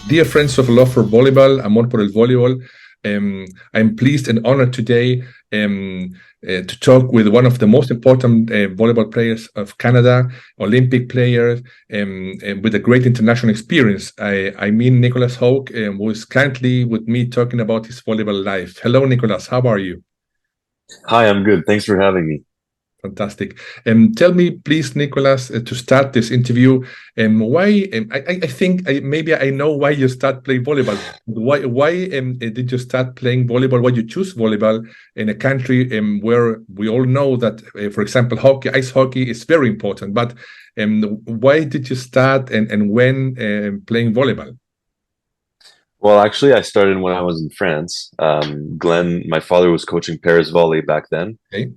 Dear friends of love for volleyball, amor por el voleibol, I'm pleased and honored today to talk with one of the most important volleyball players of Canada, Olympic player, with a great international experience. I mean Nicholas Hoag, who is currently with me talking about his volleyball life. Hello, Nicholas. How are you? Hi, I'm good. Thanks for having me. Fantastic. Tell me, please, Nicholas, to start this interview, why? I think maybe I know why you start playing volleyball. Why did you start playing volleyball? Why you choose volleyball in a country where we all know that, for example, hockey, ice hockey is very important. But why did you start and when playing volleyball? Well, actually, I started when I was in France. Glenn, my father was coaching Paris volley back then. Okay.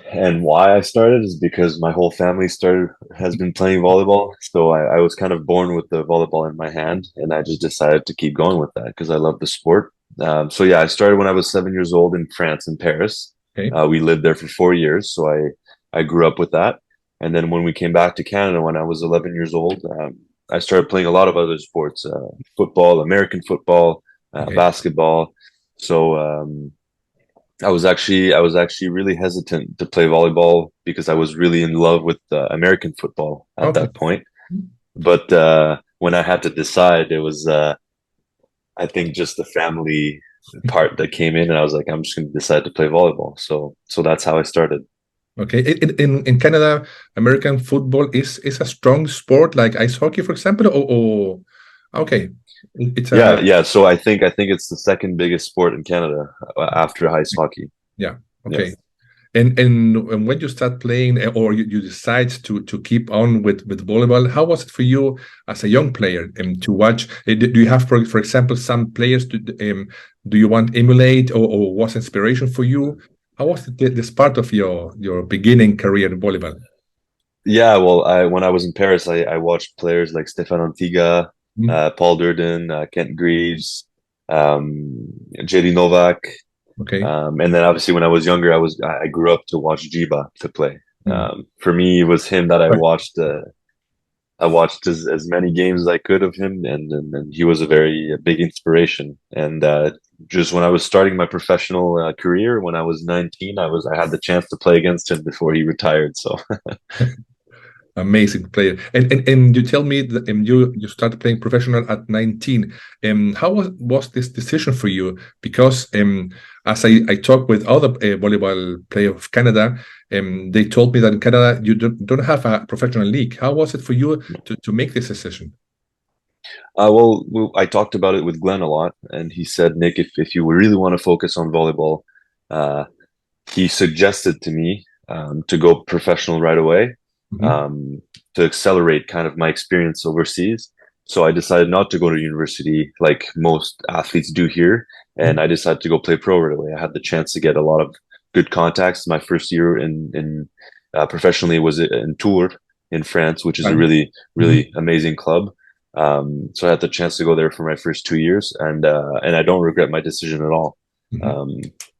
And why I started is because my whole family has been playing volleyball. So I was kind of born with the volleyball in my hand, and I just decided to keep going with that because I love the sport. So yeah, I started when I was 7 years old in France, in Paris. Okay. We lived there for 4 years, so I grew up with that. And then when we came back to Canada when I was 11 years old, I started playing a lot of other sports, football, American football, Okay. basketball. So I was actually really hesitant to play volleyball because I was really in love with American football at Okay. that point. But when I had to decide, it was I think just the family part that came in, and I was like, I'm just going to decide to play volleyball. So that's how I started. Okay. In Canada, American football is a strong sport like ice hockey, for example, or okay, it's a Yeah. So I think it's the second biggest sport in Canada after ice hockey. yeah. Okay. Yes. And when you start playing or you decide to keep on with volleyball, how was it for you as a young player to watch? Do you have, for example, some players do you want to emulate or was inspiration for you? How was it, this part of your beginning career in volleyball? Yeah, well, I when I was in Paris, I watched players like Stefan Antiga, Mm. Paul Durden, Kent Greaves, JD Novak, Okay. and then obviously when I was younger, I grew up to watch Jiba to play. Mm. For me, it was him that I Right. watched. I watched as many games as I could of him, and he was a very big inspiration. And just when I was starting my professional career, when I was 19, I had the chance to play against him before he retired. So. Amazing player. And you tell me that you started playing professional at 19. How was this decision for you? Because as I talked with other volleyball players of Canada, they told me that in Canada you don't have a professional league. How was it for you to make this decision? Well, I talked about it with Glenn a lot, and he said, Nick, if you really want to focus on volleyball, uh, he suggested to me to go professional right away, Mhm. um, to accelerate kind of my experience overseas. So I decided not to go to university like most athletes do here, and I decided to go play pro right away. I had the chance to get a lot of good contacts. My first year in professionally was in Tours in France, which is a Right. really Mhm. really amazing club. So I had the chance to go there for my first 2 years, and I don't regret my decision at all. Mhm. Um,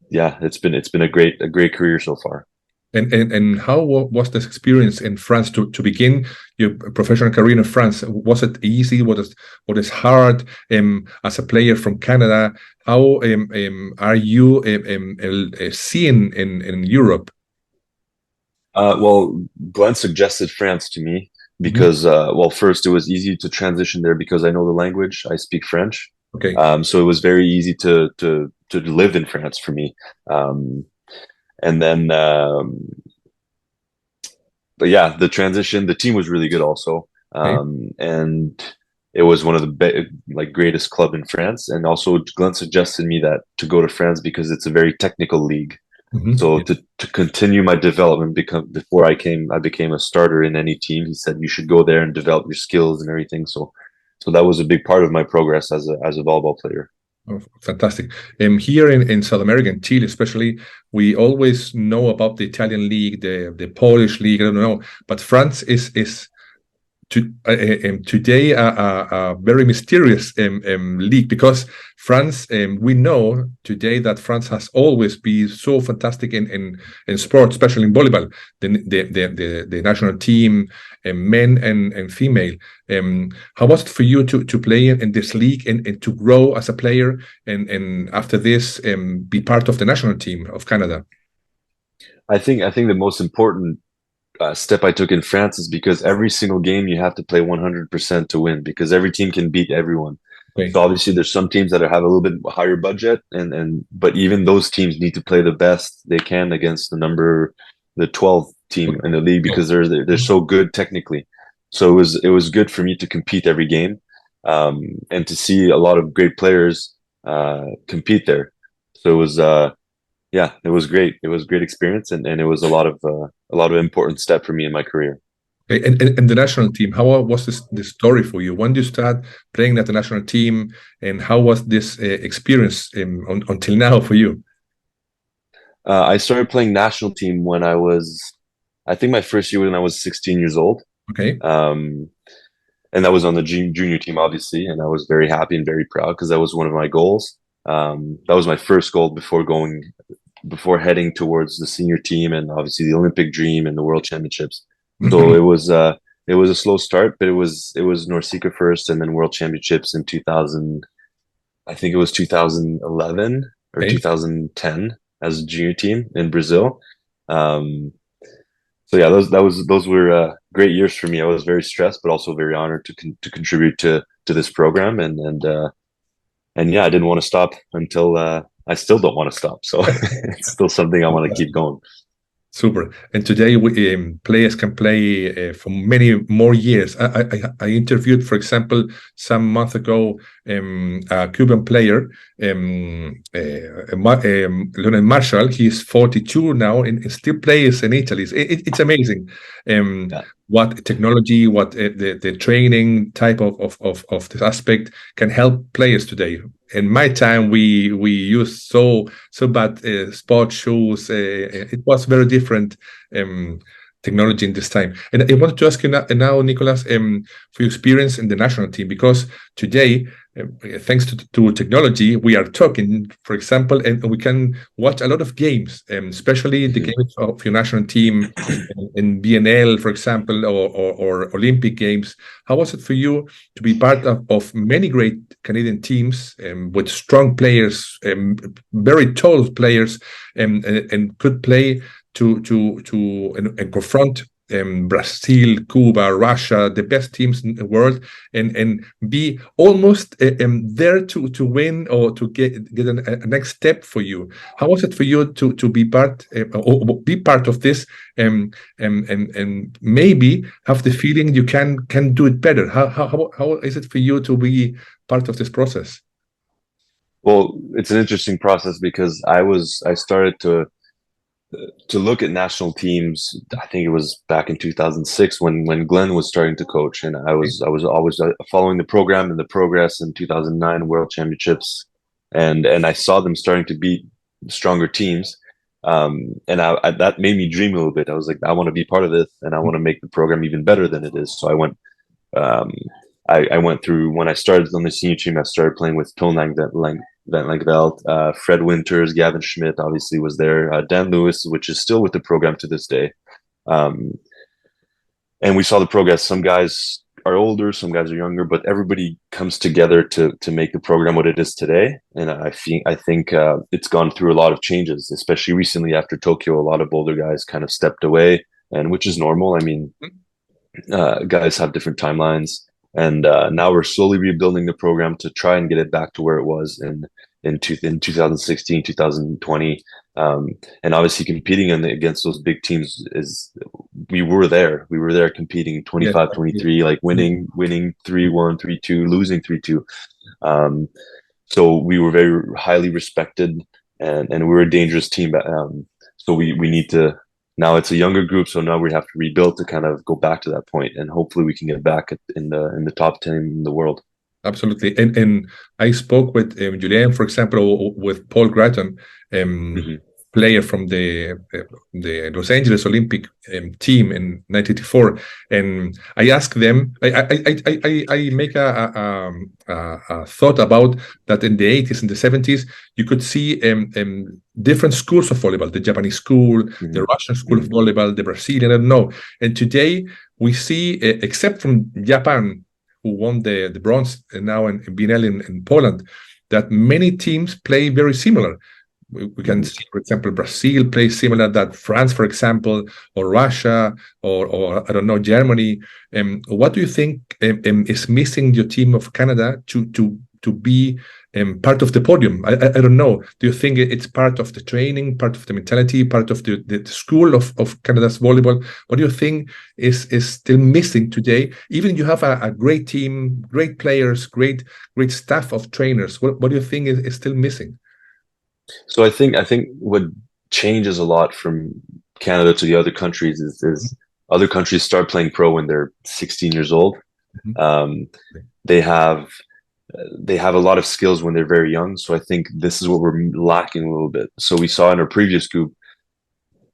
yeah, it's been a great career so far. And how was this experience in France to begin your professional career in France? Was it easy? What is hard as a player from Canada? How are you seen in Europe? Well, Glenn suggested France to me Mhm. because, well, first it was easy to transition there because I know the language. I speak French, Okay. so it was very easy to live in France for me. Um, and then, but yeah, the transition, the team was really good also, Okay. and it was one of the like greatest club in France. And also, Glenn suggested me that to go to France because it's a very technical league. Mhm. So Yeah. to continue my development, before I became a starter in any team. He said you should go there and develop your skills and everything. So that was a big part of my progress as a volleyball player. Oh, fantastic. Here in South America, in Chile especially, we always know about the Italian league, the Polish league. I don't know, but France is today a very mysterious league, because France, we know today that France has always been so fantastic in sport, especially in volleyball, the national team, men and female. How was it for you to play in this league and to grow as a player, and after this be part of the national team of Canada? I think the most important step I took in France is because every single game you have to play 100% to win, because every team can beat everyone. Okay. So obviously there's some teams that have a little bit higher budget, but even those teams need to play the best they can against the 12th team in the league, because they're so good technically. So it was good for me to compete every game, and to see a lot of great players compete there. So it was yeah, it was great. It was a great experience, and it was a lot of important step for me in my career. Okay. And the national team, how was this story for you? When did you start playing at the national team, and how was this experience until now for you? I started playing national team when I think my first year when I was 16 years old. Okay. And that was on the junior team, obviously, and I was very happy and very proud because that was one of my goals. That was my first goal before heading towards the senior team, and obviously the Olympic dream and the World Championships. So it was a slow start, but it was NORCECA first, and then World Championships in 2000. I think it was 2011 or 2010 as a junior team in Brazil. So yeah, those were great years for me. I was very stressed, but also very honored to contribute to this program, and yeah, I didn't want to stop until I still don't want to stop. So it's still something I want to keep going. Super. And today, players can play for many more years. I interviewed, for example, some month ago, a Cuban player, Lionel Marshall. He is 42 now and still plays in Italy. It's amazing. What technology, what the training type of this aspect can help players today. In my time, we used so bad sport shoes. It was very different technology in this time. And I wanted to ask you now, Nicholas, for your experience in the national team, because today, thanks to technology, we are talking, for example, and we can watch a lot of games, especially the games of your national team in BNL, for example, or Olympic Games. How was it for you to be part of many great Canadian teams with strong players, very tall players, and could play and confront Brazil, Cuba, Russia, the best teams in the world, and be almost there to win or to get a next step for you? How was it for you to be part of this, and maybe have the feeling you can do it better? How is it for you to be part of this process? Well, it's an interesting process because I started to look at national teams. I think it was back in 2006 when Glenn was starting to coach, and I was always following the program and the progress in 2009 World Championships, and I saw them starting to beat stronger teams, and that made me dream a little bit. I was like, I want to be part of this, and I want to make the program even better than it is. So I went. I went through, when I started on the senior team, I started playing with Ton Van Langveld, Fred Winters, Gavin Schmidt obviously was there, Dan Lewis, which is still with the program to this day. And we saw the progress. Some guys are older, some guys are younger, but everybody comes together to make the program what it is today. And I think it's gone through a lot of changes, especially recently after Tokyo. A lot of older guys kind of stepped away, and which is normal. I mean, guys have different timelines. And now we're slowly rebuilding the program to try and get it back to where it was in 2016, 2020. And obviously competing against those big teams we were there competing 25, 23, like winning 3-1, 3-2, losing 3-2. So we were very highly respected, and we were a dangerous team. So we need to, now it's a younger group, so now we have to rebuild to kind of go back to that point, and hopefully we can get back in the top 10 in the world. Absolutely. And I spoke with Julien, for example, with Paul Gratton, player from the Los Angeles Olympic team in 1984, and I ask them. I make a thought about that in the 80s and the 70s. You could see different schools of volleyball: the Japanese school, the Russian school of volleyball, the Brazilian. I don't know. And today we see, except from Japan, who won the bronze now in Bienal in Poland, that many teams play very similar. We can see, for example, Brazil plays similar that France, for example, or Russia, or I don't know, Germany. What do you think is missing your team of Canada to be part of the podium? I don't know. Do you think it's part of the training, part of the mentality, part of the school of Canada's volleyball? What do you think is still missing today? Even you have a great team, great players, great staff of trainers. What do you think is still missing? So I think what changes a lot from Canada to the other countries is other countries start playing pro when they're 16 years old. They have a lot of skills when they're very young. So I think this is what we're lacking a little bit. So we saw in our previous group,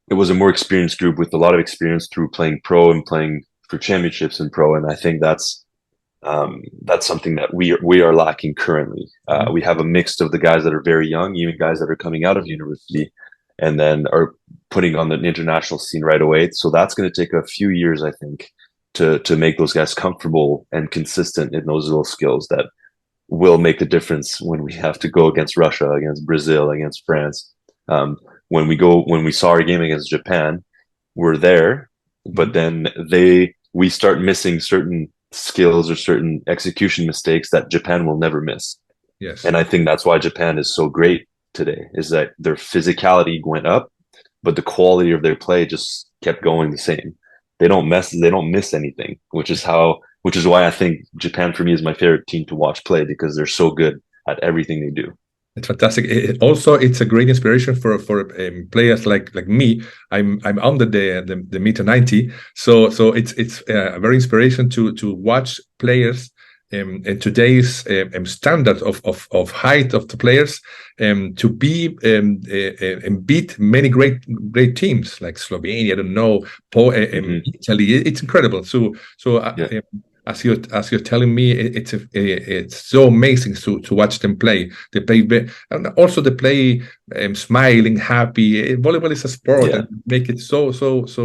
it was a more experienced group with a lot of experience through playing pro and playing for championships in pro. And I think that's something that we are lacking currently. We have a mix of the guys that are very young, even guys that are coming out of university, and then are putting on the international scene right away. So that's going to take a few years, I think, to make those guys comfortable and consistent in those little skills that will make a difference when we have to go against Russia, against Brazil, against France. When we saw our game against Japan, we're there, but then we start missing certain skills or certain execution mistakes that Japan will never miss. Yes. And I think that's why Japan is so great today, is that their physicality went up, but the quality of their play just kept going the same. They don't miss anything, which is why I think Japan for me is my favorite team to watch play, because they're so good at everything they do. It's fantastic. Also, it's a great inspiration for players like me. I'm under the meter 90, so it's a very inspiration to watch players in today's standard of height of the players to be and beat many great teams like Slovenia. I don't know, Italy. It's incredible. So. Yeah. As you're telling me, it's so amazing to watch them play. They play, and also they play smiling, happy. Volleyball is a sport, and make it so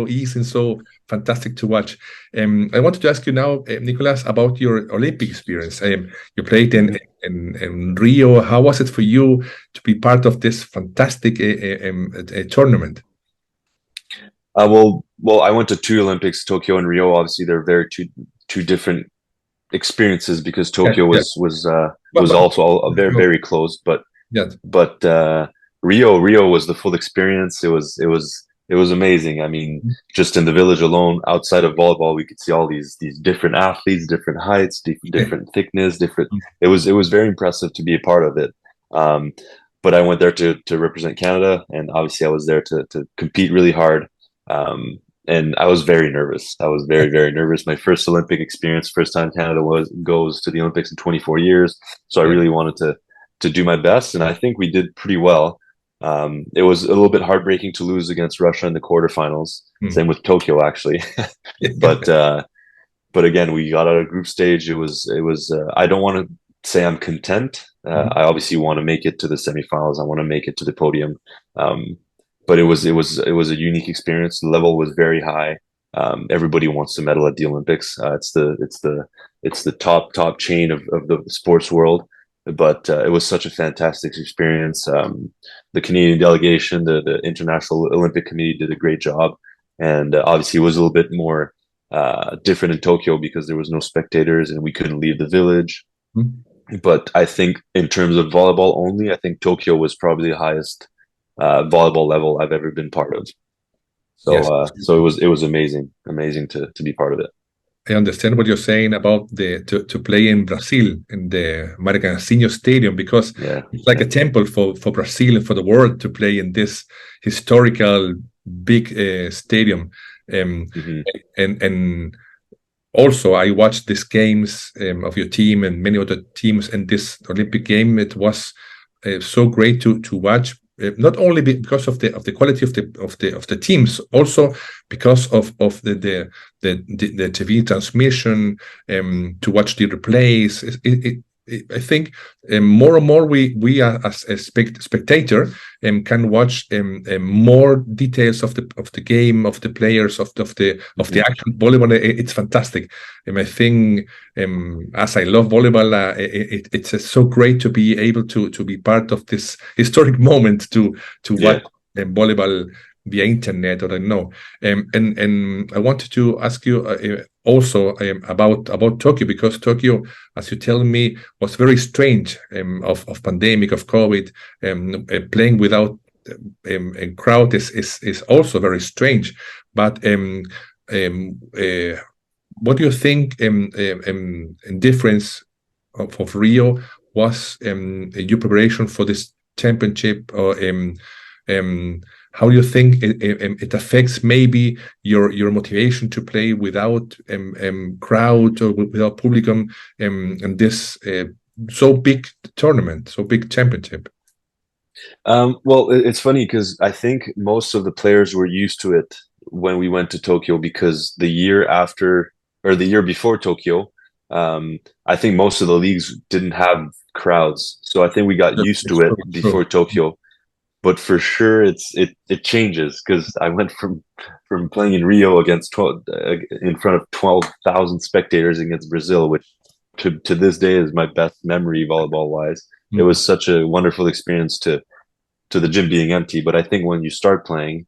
easy and so fantastic to watch. I wanted to ask you now, Nicholas, about your Olympic experience. You played in Rio. How was it for you to be part of this fantastic tournament? Well, I went to two Olympics, Tokyo and Rio. Obviously, they're two different experiences, because Tokyo was also very close, but Rio was the full experience. It was amazing. I mean, just in the village alone, outside of volleyball, we could see all these different athletes, different heights, different thickness, It was very impressive to be a part of it. But I went there to represent Canada, and obviously I was there to compete really hard. And I was very nervous. I was very, very nervous. My first Olympic experience, first time Canada goes to the Olympics in 24 years. So I really wanted to do my best, and I think we did pretty well. It was a little bit heartbreaking to lose against Russia in the quarterfinals. Same with Tokyo, actually. But again, we got out of group stage. It was. I don't want to say I'm content. I obviously want to make it to the semifinals. I want to make it to the podium. But it was a unique experience. The level was very high. Everybody wants to medal at the Olympics. It's the top chain of the sports world. But it was such a fantastic experience. The Canadian delegation, the International Olympic Committee, did a great job. And obviously, it was a little bit more different in Tokyo because there was no spectators and we couldn't leave the village. But I think in terms of volleyball only, I think Tokyo was probably the highest volleyball level I've ever been part of. So so it was amazing to be part of it. I understand what you're saying about to play in Brazil in the Maracanã Stadium, because it's like a temple for Brazil and for the world to play in this historical big stadium. And also I watched these games of your team and many other teams in this Olympic game. It was so great to watch. not only because of the quality of the teams, also because of the TV transmission, to watch the replays. I think more and more we as a spectator can watch more details of the game, of the players, of the actual volleyball. It's fantastic. I think as I love volleyball, it's so great to be able to be part of this historic moment to watch volleyball via internet, or I don't know. And I wanted to ask you also about Tokyo, because Tokyo, as you tell me, was very strange, of pandemic, of COVID. Playing without a crowd is also very strange. But what do you think difference of Rio was your preparation for this championship, or how do you think it affects maybe your motivation to play without crowd or without publicum in this so big tournament, so big championship? Well, it's funny because I think most of the players were used to it when we went to Tokyo, because the year after, or the year before Tokyo, I think most of the leagues didn't have crowds. So I think we got used to it before Tokyo. But for sure, it changes, because I went from playing in Rio against in front of 12,000 spectators against Brazil, which to this day is my best memory volleyball wise. It was such a wonderful experience to the gym being empty. But I think when you start playing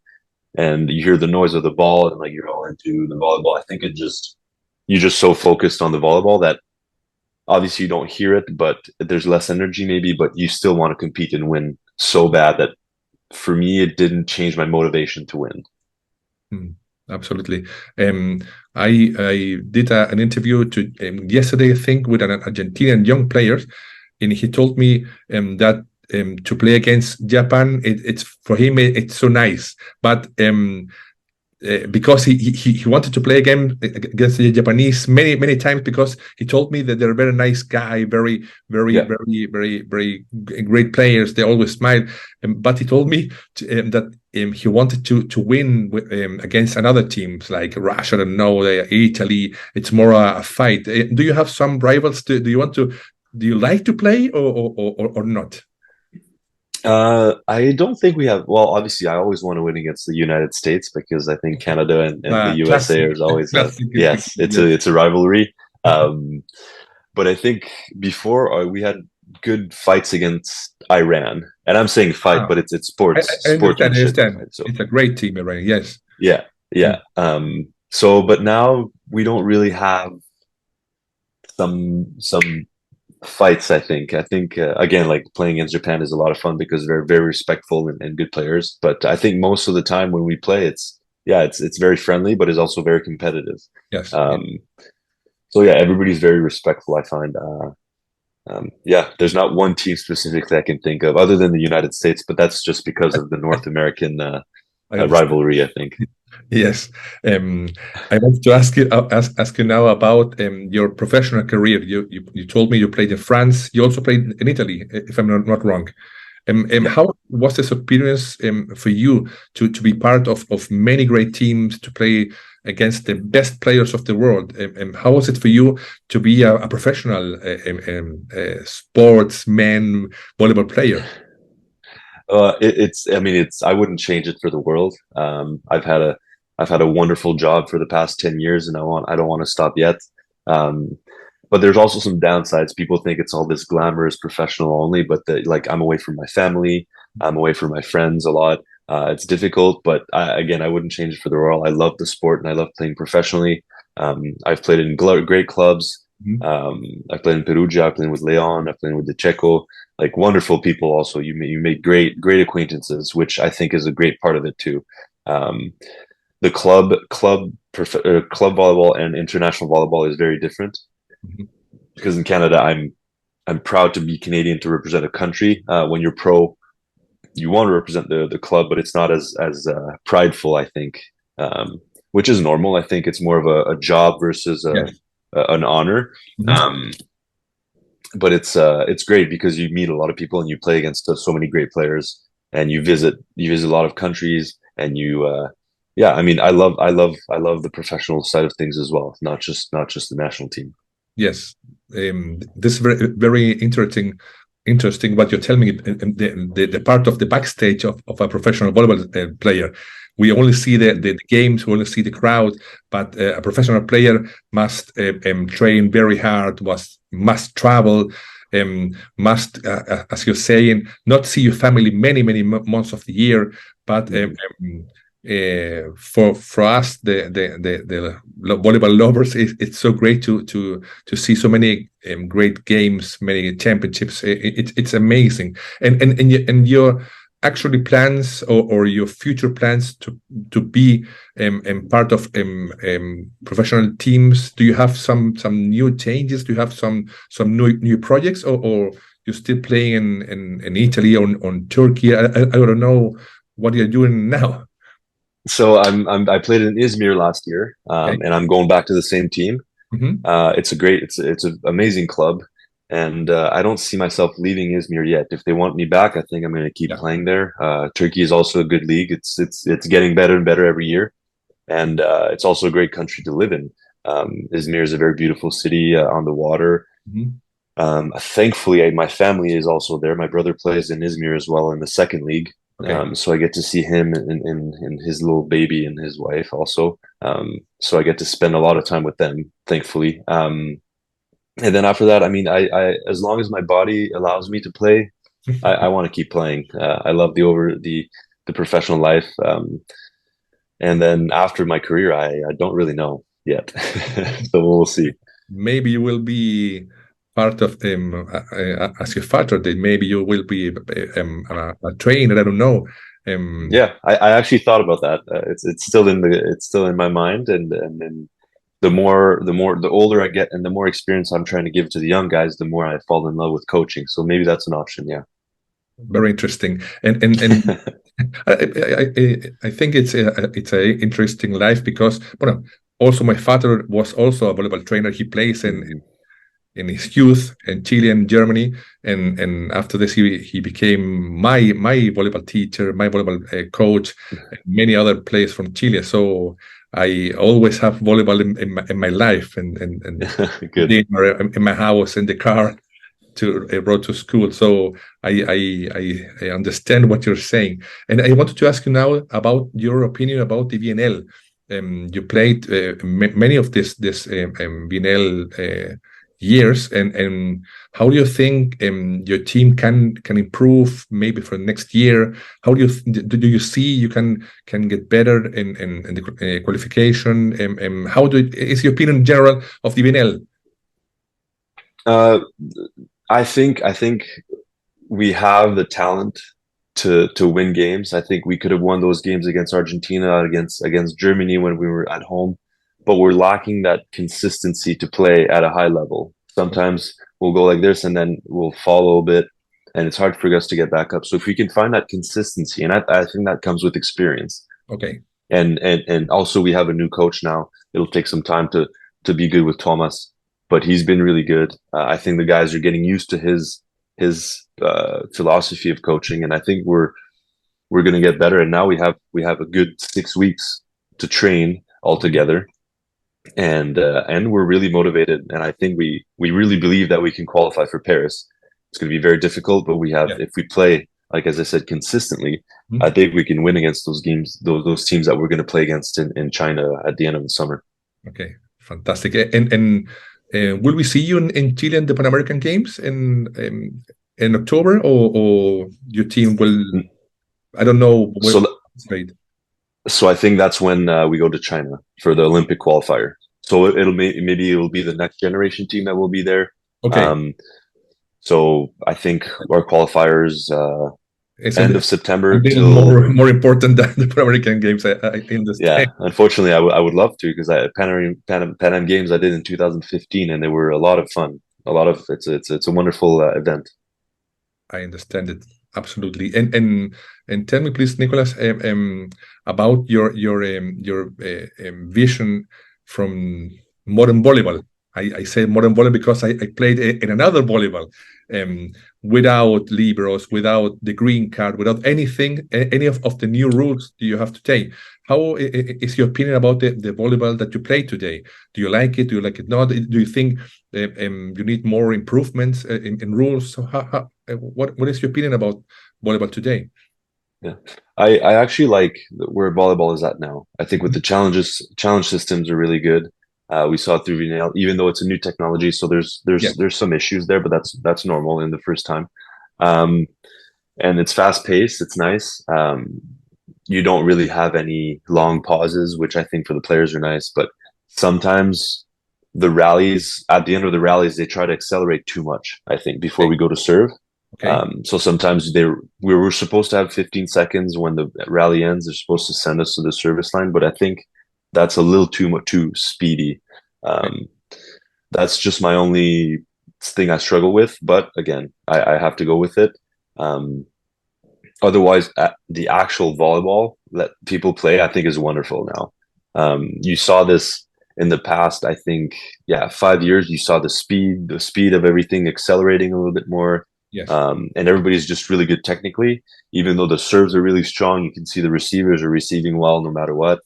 and you hear the noise of the ball and like you're all into the volleyball, I think you're just so focused on the volleyball that obviously you don't hear it, but there's less energy maybe, but you still want to compete and win so bad that for me, it didn't change my motivation to win. Absolutely. I did an interview yesterday, I think, with an Argentinian young player, and he told me that to play against Japan, it's for him it's so nice, but because he wanted to play again against the Japanese many times, because he told me that they're a very nice guy, very great players. They always smile, but he told me that he wanted to win against another teams like Russia, I don't know, Italy. It's more a fight. Do you have some rivals? Do you like to play or not? I don't think we have. Well, obviously, I always want to win against the United States, because I think Canada and the USA is always yes, it's a rivalry. But I think before we had good fights against Iran, and I'm saying fight, but it's sports. I understand. Right? So it's a great team, Iran. Yes. Yeah. So, but now we don't really have some fights. I think again, like playing against Japan is a lot of fun because they're very respectful and good players. But I think most of the time when we play, it's very friendly, but it's also very competitive. Yes. So yeah, everybody's very respectful, I find. There's not one team specifically I can think of other than the United States, but that's just because of the North American rivalry, I think. Yes. I want to ask you now about your professional career. You told me you played in France. You also played in Italy, if I'm not wrong. How was this experience for you to be part of many great teams, to play against the best players of the world? How was it for you to be a professional sportsman volleyball player? I wouldn't change it for the world. I've had a wonderful job for the past 10 years, and I don't want to stop yet. But there's also some downsides. People think it's all this glamorous professional only, but I'm away from my family. I'm away from my friends a lot. It's difficult, but I wouldn't change it for the world. I love the sport and I love playing professionally. I've played in great clubs. I've played in Perugia. I've played with Leon. I've played with the Checo. Like made people. Also, you made great acquaintances, which I think is a great part of it too. The club volleyball and international volleyball is very different. Because in Canada, I'm proud to be Canadian, to represent a country. When you're pro, you want to represent the club, but it's not as prideful, I think, which is normal. I think it's more of a job versus an honor. But it's great because you meet a lot of people and you play against so many great players. and you visit a lot of countries, and yeah, I mean, I love the professional side of things as well, not just the national team. Yes, this is very interesting what you're telling me. The part of the backstage of a professional volleyball player. We only see the games, we only see the crowd, but a professional player must train very hard, must travel, must, as you're saying, not see your family many months of the year, but for us, the volleyball lovers, it's so great to see so many great games, many championships. It's amazing, and your actually plans or your future plans to be part of professional teams. Do you have some new changes? Do you have some new projects, or you're still playing in Italy or on Turkey? I don't know what you're doing now. So I played in Izmir last year, Okay. and I'm going back to the same team. Mm-hmm. It's an amazing club, and I don't see myself leaving Izmir yet. If they want me back, I think I'm going to keep playing there. Turkey is also a good league. It's getting better and better every year, and it's also a great country to live in. Izmir is a very beautiful city on the water. Mm-hmm. Thankfully, my family is also there. My brother plays in Izmir as well in the second league. Okay. So I get to see him and his little baby and his wife also. So I get to spend a lot of time with them, thankfully. And then after that, I mean, I as long as my body allows me to play, I want to keep playing. I love the professional life. And then after my career, I don't really know yet. So we'll see. Maybe you will be part of as your father. Then maybe you will be a trainer. I don't know. Yeah, I actually thought about that. It's still in my mind, and the older I get and the more experience I'm trying to give to the young guys, the more I fall in love with coaching. So maybe that's an option. Yeah. Very interesting, and I think it's a interesting life because, well, also my father was also a volleyball trainer. He plays in his youth in Chile and Germany, and after this he became my volleyball teacher, my volleyball coach, and many other players from Chile. So I always have volleyball in my life, and Good. in my house, in the car to road to school. So I understand what you're saying, and I wanted to ask you now about your opinion about the VNL. You played many of this VNL years, and how do you think your team can improve maybe for next year? How do you see you can get better in the qualification? How is your opinion in general of the VNL? I think we have the talent to win games. I think we could have won those games against Argentina, against Germany when we were at home, but we're lacking that consistency to play at a high level. Sometimes we'll go like this and then we'll fall a little bit, and it's hard for us to get back up. So if we can find that consistency, and I think that comes with experience. Okay. And also we have a new coach now. It'll take some time to be good with Thomas, but he's been really good. I think the guys are getting used to his philosophy of coaching, and I think we're going to get better. And now we have a good 6 weeks to train all together, and we're really motivated. And I think we really believe that we can qualify for Paris. It's going to be very difficult, but if we play, like as I said, consistently, I think we can win against those games, those teams that we're going to play against in China at the end of the summer. Okay, fantastic. And will we see you in Chile in the Pan American Games in October, or your team will? I don't know. So I think that's when we go to China for the Olympic qualifier. So maybe it'll be the next generation team that will be there. Okay. So I think our qualifiers end of September till more important than the Pan American Games. I understand. Yeah, unfortunately, I would love to, because Pan Am Games I did in 2015, and they were a lot of fun. It's a wonderful event. I understand it absolutely. And tell me, please, Nicholas, about your vision from modern volleyball. I say modern volleyball because I played in another volleyball. without liberos, without the green card, without anything, any of the new rules you have to take. How is your opinion about the volleyball that you play today? Do you like it? Do you like it not? Do you think you need more improvements in rules? So what is your opinion about volleyball today? Yeah, I actually like where volleyball is at now. I think with the challenge systems are really good. We saw it through VNL, even though it's a new technology, so there's some issues there, but that's normal in the first time. And it's fast paced. It's nice. You don't really have any long pauses, which I think for the players are nice. But sometimes the rallies, at the end of the rallies, they try to accelerate too much, I think, before we go to serve. Okay. So sometimes we were supposed to have 15 seconds when the rally ends. They're supposed to send us to the service line, but I think that's a little too speedy. That's just my only thing I struggle with. But again, I have to go with it. Otherwise, the actual volleyball that people play, I think, is wonderful now. You saw this in the past, I think, 5 years. You saw the speed of everything accelerating a little bit more. Yes. And everybody's just really good technically. Even though the serves are really strong, you can see the receivers are receiving well no matter what.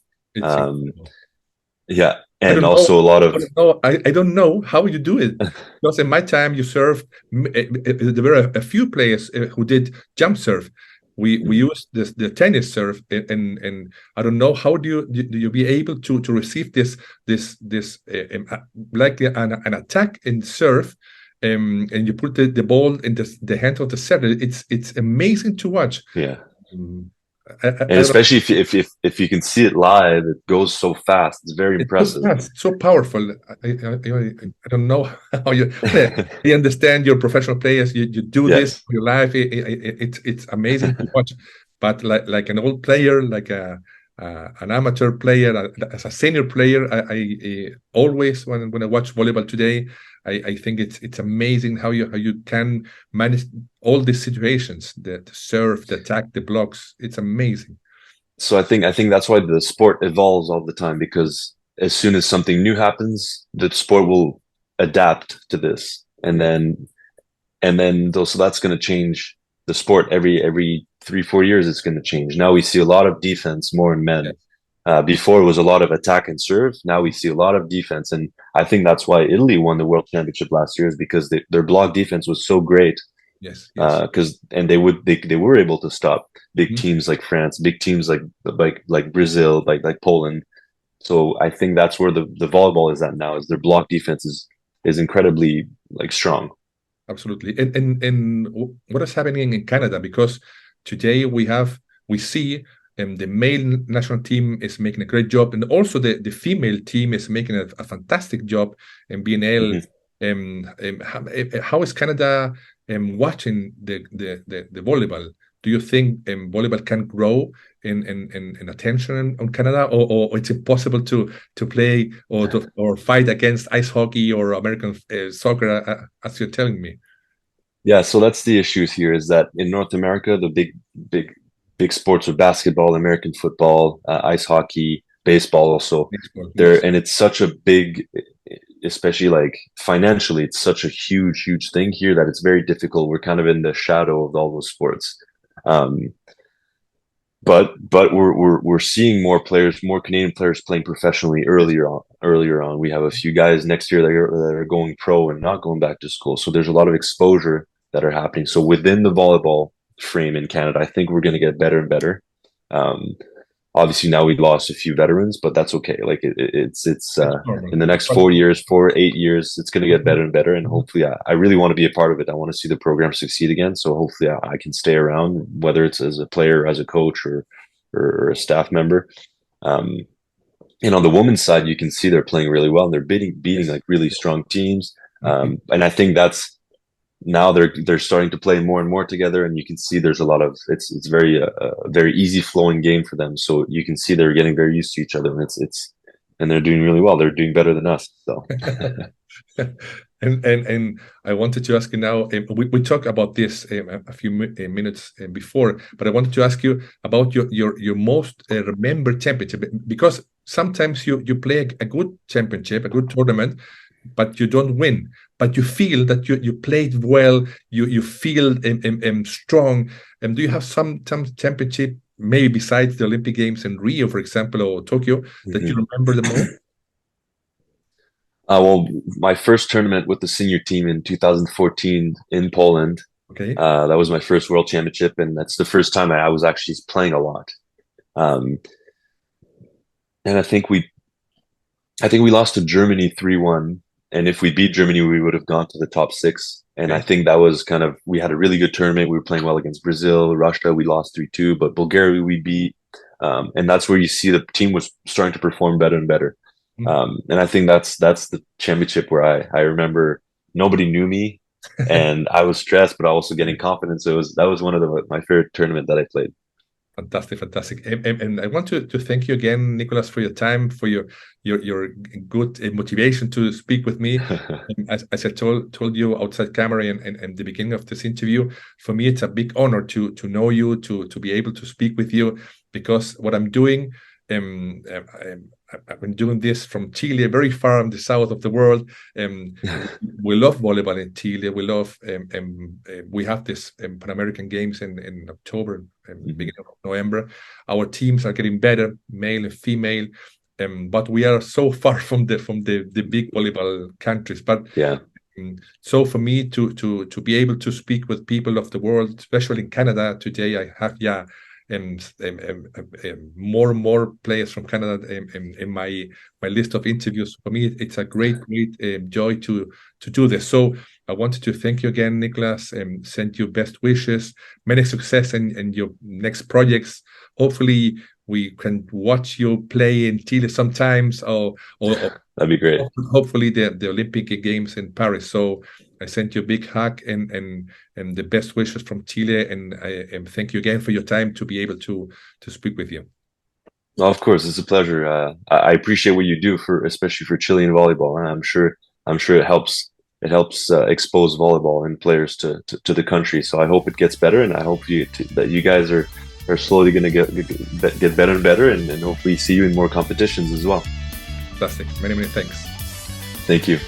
Yeah, and also a lot of. I don't know how you do it, because in my time you served. There were a few players who did jump serve. We used the tennis serve, and I don't know how do you be able to receive this like an attack in serve. And you put the ball in the hand of the setter. It's amazing to watch. Yeah, and especially if you can see it live, it goes so fast. It's very impressive. So fast, so powerful. I don't know how you. I understand you're professional players. You do this for your life. It's amazing to watch. But like an old player, like an amateur player, as a senior player, I always when I watch volleyball today, I think it's amazing how you can manage all these situations, the serve, the attack, the blocks. It's amazing. So I think that's why the sport evolves all the time, because as soon as something new happens, the sport will adapt to this, and then so that's going to change the sport every 3-4 years. It's going to change. Now we see a lot of defense more in men. Before it was a lot of attack and serve. Now we see a lot of defense, and I think that's why Italy won the World Championship last year, is because their block defense was so great. Yes. And they were able to stop big teams like France, big teams like Brazil, like Poland. So I think that's where the volleyball is at now. Is their block defense is incredibly strong. Absolutely. And what is happening in Canada? Because today we see. The male national team is making a great job, and also the female team is making a fantastic job in BNL. How is Canada watching the volleyball? Do you think volleyball can grow in attention on Canada, or it's impossible to play or fight against ice hockey or American soccer, as you're telling me? Yeah, so that's the issues here, is that in North America, the big sports are basketball, American football, ice hockey, baseball also. And it's such a big, especially financially, it's such a huge thing here that it's very difficult. We're kind of in the shadow of all those sports. But we're seeing more Canadian players playing professionally earlier on. We have a few guys next year that are going pro and not going back to school. So there's a lot of exposure that are happening. So within the volleyball frame in Canada, I think we're going to get better and better. Obviously now we lost a few veterans, but that's okay. It's in the next 8 years, it's going to get better and better. And hopefully I really want to be a part of it. I want to see the program succeed again. So hopefully I can stay around, whether it's as a player, as a coach, or a staff member. And on the women's side, you can see they're playing really well, and they're beating really strong teams. And I think that's, now they're starting to play more and more together, and you can see there's a lot of it's very very easy flowing game for them. So you can see they're getting very used to each other, and they're doing really well. They're doing better than us. So, and I wanted to ask you now. We talked about this a few minutes before, but I wanted to ask you about your most remembered championship, because sometimes you play a good championship, a good tournament, but you don't win. but you feel that you played well, you feel strong. Do you have some championship, maybe besides the Olympic Games in Rio, for example, or Tokyo, that you remember the most? Well, my first tournament with the senior team in 2014 in Poland. Okay. That was my first World Championship, and that's the first time I was actually playing a lot. And I think we lost to Germany 3-1. And if we beat Germany, we would have gone to the top 6. And I think that was kind of, we had a really good tournament. We were playing well against Brazil, Russia. We lost 3-2, but Bulgaria we beat. And that's where you see the team was starting to perform better and better. And I think that's the championship where I remember nobody knew me and I was stressed, but also getting confidence. That was one of my favorite tournament that I played. Fantastic. And I want to thank you again, Nicholas, for your time, for your good motivation to speak with me. As I told you outside camera and the beginning of this interview, for me, it's a big honor to know you, to be able to speak with you, because what I'm doing, I've been doing this from Chile, very far in the south of the world. We love volleyball in Chile. We love, we have this Pan American Games in October, beginning of November. Our teams are getting better, male and female, but we are so far from the big volleyball countries. But yeah. So for me to be able to speak with people of the world, especially in Canada today, I have more and more players from Canada in my list of interviews. For me, it's a great joy to do this. So I wanted to thank you again, Nicholas, and send you best wishes, many success in your next projects. Hopefully we can watch you play in Chile sometimes, or that'd be great. Hopefully the Olympic Games in Paris. So I sent you a big hug and the best wishes from Chile, and thank you again for your time to be able to speak with you. Well, of course, it's a pleasure. I appreciate what you do especially for Chilean volleyball, and I'm sure it helps expose volleyball and players to the country. So I hope it gets better, and I hope that you guys are slowly going to get better and better, and hopefully see you in more competitions as well. Fantastic. Many thanks. Thank you.